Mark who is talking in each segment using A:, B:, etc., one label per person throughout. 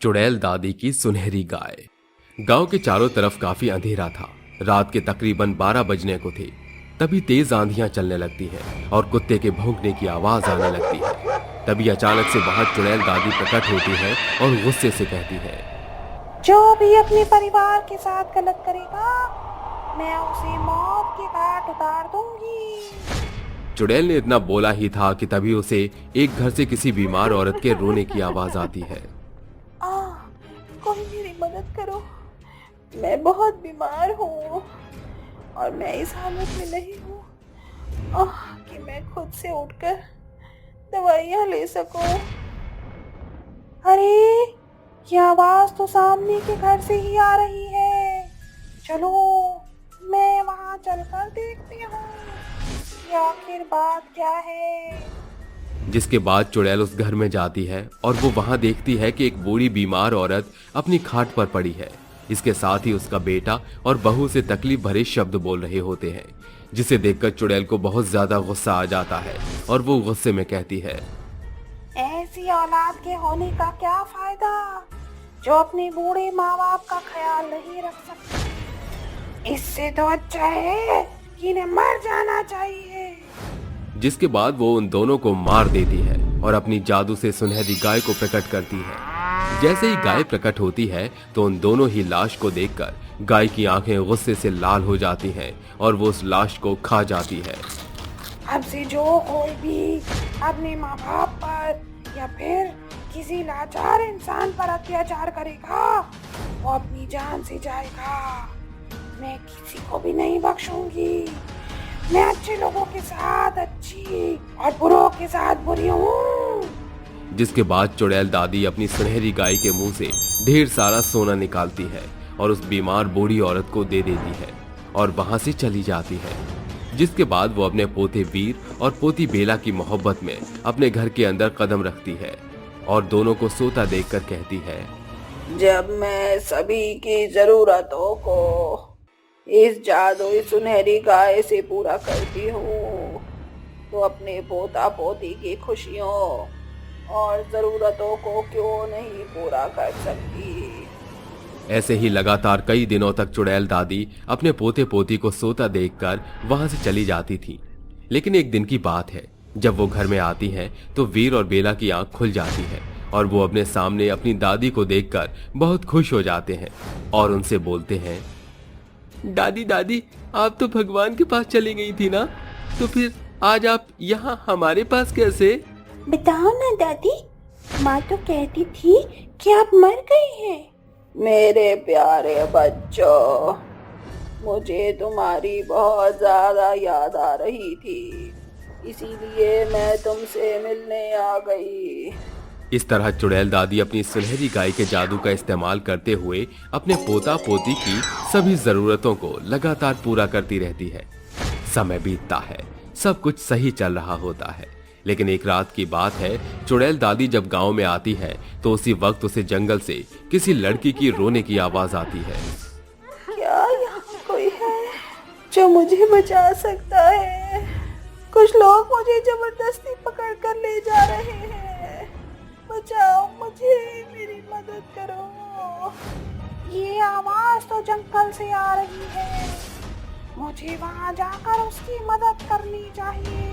A: चुड़ैल दादी की सुनहरी गाय। गांव के चारों तरफ काफी अंधेरा था। रात के तकरीबन 12 बजने को थे। तभी तेज आंधियां चलने लगती हैं और कुत्ते के भौंकने की आवाज आने लगती है। तभी अचानक से वहां चुड़ैल दादी प्रकट होती है और गुस्से से कहती है,
B: जो भी अपने परिवार के साथ गलत करेगा, मैं उसे मौत के घाट उतार दूंगी।
A: चुड़ैल ने इतना बोला ही था कि तभी उसे एक घर से किसी बीमार औरत के रोने की आवाज आती है।
B: कोई मेरी मदद करो, मैं बहुत बीमार हूँ और मैं इस हालत में नहीं हूँ कि मैं खुद से उठकर दवाइयाँ ले सकूं। अरे, ये आवाज तो सामने के घर से ही आ रही है। चलो, मैं वहाँ चलकर देखती हूँ कि आखिर बात क्या है।
A: जिसके बाद चुड़ैल उस घर में जाती है और वो वहां देखती है कि एक बूढ़ी बीमार औरत अपनी खाट पर पड़ी है। इसके साथ ही उसका बेटा और बहू से तकलीफ भरे शब्द बोल रहे होते हैं, जिसे देखकर चुड़ैल को बहुत ज्यादा गुस्सा आ जाता है और वो गुस्से में कहती है,
B: ऐसी औलाद के होने का क्या फायदा जो अपने बूढ़े माँ बाप का ख्याल नहीं रख सकती। इससे तो अच्छा है कि इन्हें मर जाना चाहिए।
A: जिसके बाद वो उन दोनों को मार देती है और अपनी जादू से सुनहरी गाय को प्रकट करती है। जैसे ही गाय प्रकट होती है तो उन दोनों ही लाश को देखकर गाय की आंखें गुस्से से लाल हो जाती हैं और वो उस लाश को खा जाती है।
B: अब से जो कोई भी अपने माँ बाप पर या फिर किसी लाचार इंसान पर अत्याचार करेगा, वो अपनी जान से जाएगा। मैं किसी को भी नहीं बख्शूंगी। मैं अच्छे लोगों के साथ अच्छी और बुरों के साथ बुरी हूँ।
A: जिसके बाद चुड़ैल दादी अपनी सुनहरी गाय के मुंह से ढेर सारा सोना निकालती है और उस बीमार बूढ़ी औरत को दे देती है और वहां से चली जाती है। जिसके बाद वो अपने पोते वीर और पोती बेला की मोहब्बत में अपने घर के अंदर कदम रखती है और दोनों को सोता देखकर कहती है,
B: जब मैं सभी की जरूरतों को इस जादुई सुनहरी गाय से पूरा करती हूँ, तो अपने पोता पोती की खुशियों और जरूरतों को क्यों नहीं पूरा कर सकती।
A: ऐसे ही लगातार कई दिनों तक चुड़ैल दादी अपने पोते पोती को सोता देखकर वहां से चली जाती थी। लेकिन एक दिन की बात है, जब वो घर में आती हैं तो वीर और बेला की आंख खुल जाती है और वो अपने सामने अपनी दादी को देखकर बहुत खुश हो जाते हैं और उनसे बोलते हैं, दादी दादी, आप तो भगवान के पास चली गई थी ना, तो फिर आज आप यहाँ हमारे पास कैसे?
B: बताओ ना दादी, माँ तो कहती थी कि आप मर गई हैं। मेरे प्यारे बच्चों, मुझे तुम्हारी बहुत ज्यादा याद आ रही थी, इसीलिए मैं तुमसे मिलने आ गई।
A: इस तरह चुड़ैल दादी अपनी सुनहरी गाय के जादू का इस्तेमाल करते हुए अपने पोता पोती की सभी जरूरतों को लगातार पूरा करती रहती है। समय बीतता है, सब कुछ सही चल रहा होता है। लेकिन एक रात की बात है, चुड़ैल दादी जब गांव में आती है तो उसी वक्त उसे जंगल से किसी लड़की की रोने की आवाज आती है।
B: क्या यहाँ कोई है जो मुझे बचा सकता है? कुछ लोग मुझे जबरदस्ती पकड़ कर ले जा रहे हैं। बचाओ मुझे, मेरी मदद करो। ये आवाज तो जंगल से आ रही है, मुझे वहाँ जाकर उसकी मदद करनी चाहिए।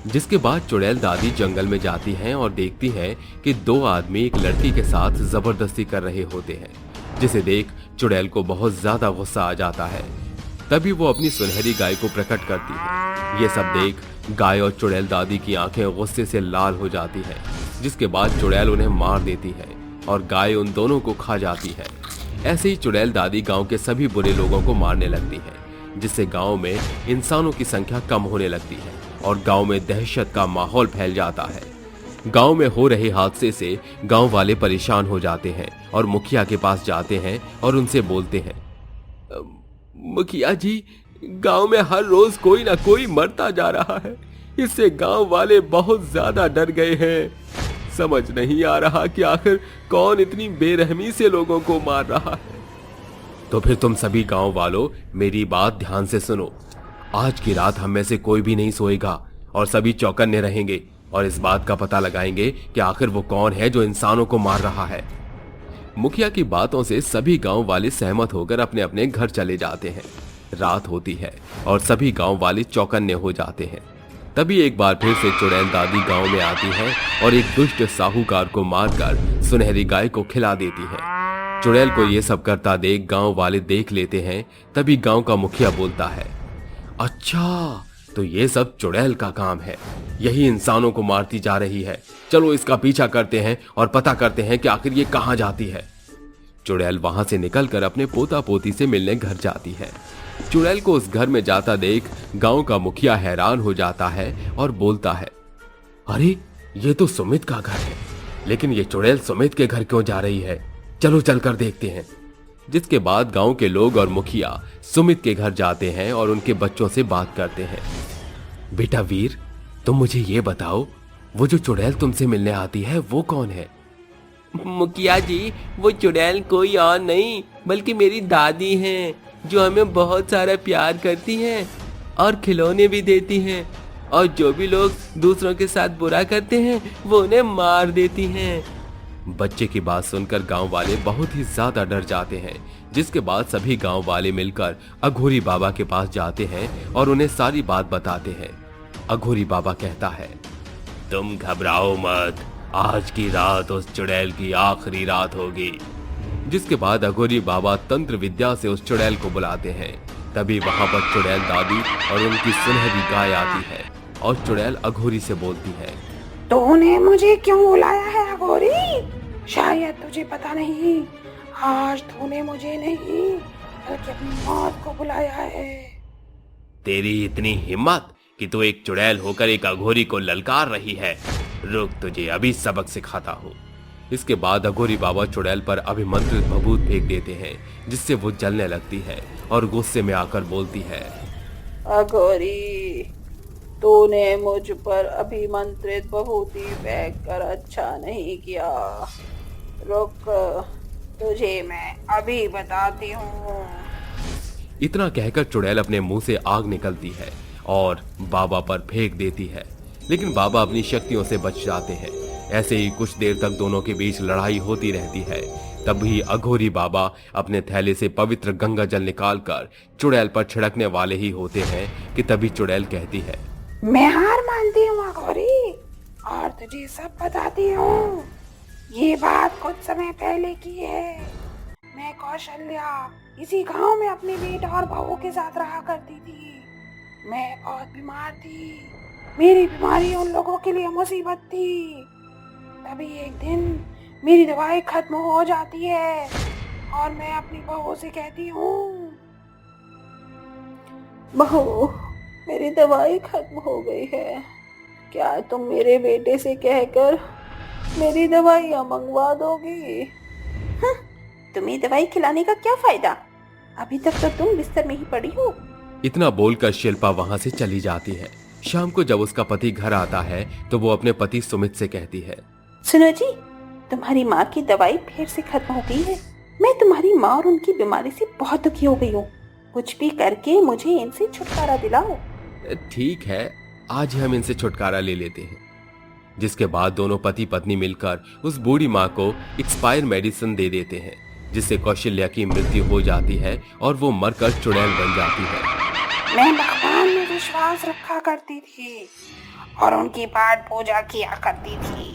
A: जिसके बाद चुड़ैल दादी जंगल में जाती हैं और देखती है कि दो आदमी एक लड़की के साथ जबरदस्ती कर रहे होते हैं, जिसे देख चुड़ैल को बहुत ज्यादा गुस्सा आ जाता है। तभी वो अपनी सुनहरी गाय को प्रकट करती है। ये सब देख गाय और चुड़ैल दादी की आंखें गुस्से से लाल हो जाती हैं। जिसके बाद चुड़ैल उन्हें मार देती है और गाय उन दोनों को खा जाती है। ऐसे ही चुड़ैल दादी गांव के सभी बुरे लोगों को मारने लगती है, जिससे गांव में इंसानों की संख्या कम होने लगती है और गांव में दहशत का माहौल फैल जाता है। गांव में हो रहे हादसे से गांव वाले परेशान हो जाते हैं और मुखिया के पास जाते हैं और उनसे बोलते हैं, मुखिया जी, गांव में हर रोज कोई ना कोई मरता जा रहा है। इससे गांव वाले बहुत ज्यादा डर गए हैं। समझ नहीं आ रहा कि आखिर कौन इतनी बेरहमी से लोगों को मार रहा है। तो फिर तुम सभी गांव वालों मेरी बात ध्यान से सुनो। आज की रात हम में से कोई भी नहीं सोएगा और सभी चौकन्ने रहेंगे और इस बात का पता लगाएंगे कि आखिर वो कौन है जो इंसानों को मार रहा है। मुखिया की बातों से सभी गांव वाले सहमत होकर अपने अपने घर चले जाते हैं। रात होती है और सभी गांव वाले चौकन्ने हो जाते हैं। तभी एक बार फिर से चुड़ैल दादी गांव में आती है और एक दुष्ट साहूकार को मारकर सुनहरी गाय को खिला देती है। चुड़ैल को ये सब करता देख गांव वाले देख लेते हैं। तभी गांव का मुखिया बोलता है, अच्छा तो ये सब चुड़ैल का काम है, यही इंसानों को मारती जा रही है। चलो इसका पीछा करते हैं और पता करते हैं कि आखिर ये कहां जाती है। चुड़ैल वहां से निकलकर अपने पोता पोती से मिलने घर जाती है। चुड़ैल को उस घर में जाता देख गांव का मुखिया हैरान हो जाता है और बोलता है, अरे ये तो सुमित का घर है, लेकिन ये चुड़ैल सुमित के घर क्यों जा रही है? चलो चलकर देखते हैं। जिसके बाद गांव के लोग और मुखिया सुमित के घर जाते हैं और उनके बच्चों से बात करते हैं। बेटा वीर, तुम मुझे ये बताओ, वो जो चुड़ैल तुमसे मिलने आती है वो कौन है?
C: मुखिया जी, वो चुड़ैल कोई और नहीं बल्कि मेरी दादी हैं, जो हमें बहुत सारा प्यार करती हैं और खिलौने भी देती हैं, और जो भी लोग दूसरों के साथ बुरा करते हैं वो उन्हें मार देती हैं।
A: बच्चे की बात सुनकर गांव वाले बहुत ही ज्यादा डर जाते हैं। जिसके बाद सभी गांव वाले मिलकर अघोरी बाबा के पास जाते हैं और उन्हें सारी बात बताते हैं। अघोरी बाबा कहता है,
C: तुम घबराओ मत, आज की रात उस चुड़ैल की आखिरी रात होगी।
A: जिसके बाद अघोरी बाबा तंत्र विद्या से उस चुड़ैल को बुलाते हैं। तभी वहां पर चुड़ैल दादी और उनकी सुनहरी गाय आती है और चुड़ैल अघोरी से बोलती है,
B: तूने मुझे क्यों बुलाया है अघोरी? शायद तुझे पता नहीं, आज तूने मुझे नहीं बल्कि अपनी मौत को बुलाया है।
C: तेरी इतनी हिम्मत कि तू एक चुड़ैल होकर एक अघोरी को ललकार रही है। रुक, तुझे अभी सबक सिखाता हूँ।
A: इसके बाद अघोरी बाबा चुड़ैल पर अभिमंत्रित भभूत फेंक देते हैं, जिससे वो जलने लगती है और गुस्से में आकर बोलती है,
B: अघोरी, तूने मुझ पर अभिमंत्रित भभूति फेंक कर अच्छा नहीं किया। रुक, तुझे मैं अभी बताती हूँ।
A: इतना कहकर चुड़ैल अपने मुंह से आग निकलती है और बाबा पर फेंक देती है, लेकिन बाबा अपनी शक्तियों से बच जाते हैं। ऐसे ही कुछ देर तक दोनों के बीच लड़ाई होती रहती है। तभी अघोरी बाबा अपने थैले से पवित्र गंगा जल निकालकर चुड़ैल पर छिड़कने वाले ही होते हैं कि तभी चुड़ैल कहती है,
B: मैं हार मानती हूँ अघोरी, और तुझे सब बताती हूँ। ये बात कुछ समय पहले की है। मैं कौशल्या इसी गांव में अपने बेटा और बहू के साथ रहा करती थी। मैं बहुत बीमार थी, मेरी बीमारी उन लोगों के लिए मुसीबत थी। तभी एक दिन मेरी दवाई खत्म हो जाती है और मैं अपनी बहू से कहती हूँ, बहू, मेरी दवाई खत्म हो गई है, क्या तुम मेरे बेटे से कहकर मेरी दवाइयाँ मंगवा दोगी? तुम्हें दवाई खिलाने का क्या फायदा? अभी तक तो तुम बिस्तर में ही पड़ी हो।
A: इतना बोलकर शिल्पा वहां से चली जाती है। शाम को जब उसका पति घर आता है तो वो अपने पति सुमित से कहती है,
B: सुनो जी, तुम्हारी माँ की दवाई फिर से खत्म हो गई है। मैं तुम्हारी माँ और उनकी बीमारी से बहुत दुखी हो गई हूँ। कुछ भी करके मुझे इनसे छुटकारा दिलाओ।
A: ठीक है, आज ही हम इनसे छुटकारा ले लेते हैं। जिसके बाद दोनों पति पत्नी मिलकर उस बूढ़ी माँ को एक्सपायर मेडिसिन दे देते हैं, जिससे कौशल्या की मृत्यु हो जाती है और वो मरकर चुड़ैल बन जाती है।
B: मैं भगवान में विश्वास रखा करती थी और उनकी पाठ पूजा किया करती थी,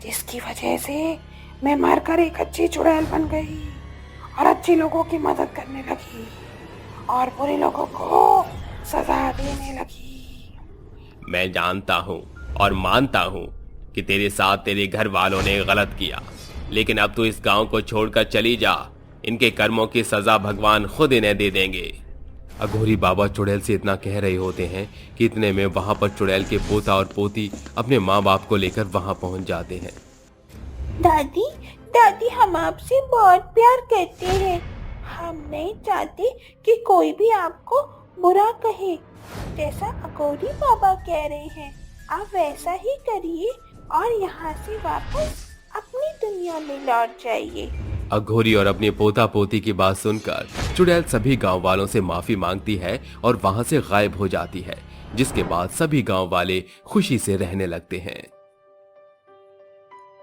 B: जिसकी वजह से मैं मरकर एक अच्छी चुड़ैल बन गई और अच्छे लोगों की मदद करने लगी और बुरे लोगों को सजा देने लगी।
C: मैं जानता हूँ और मानता हूँ कि तेरे साथ तेरे घर वालों ने गलत किया, लेकिन अब तू इस गांव को छोड़कर चली जा। इनके कर्मों की सजा भगवान खुद इन्हें दे देंगे।
A: अघोरी बाबा चुड़ैल से इतना कह रहे होते हैं कि इतने में वहां पर चुड़ैल के पोता और पोती अपने माँ बाप को लेकर वहां पहुंच जाते हैं।
B: दादी, दादी, हम आपसे बहुत प्यार करते हैं। हम नहीं चाहते कि कोई भी आपको बुरा कहे। जैसा अघोरी बाबा कह रहे हैं, आप वैसा ही करिए और यहाँ से वापस अपनी दुनिया में लौट जाइए।
A: अघोरी और अपने पोता पोती की बात सुनकर चुड़ैल सभी गांव वालों से माफी मांगती है और वहां से गायब हो जाती है। जिसके बाद सभी गांव वाले खुशी से रहने लगते हैं।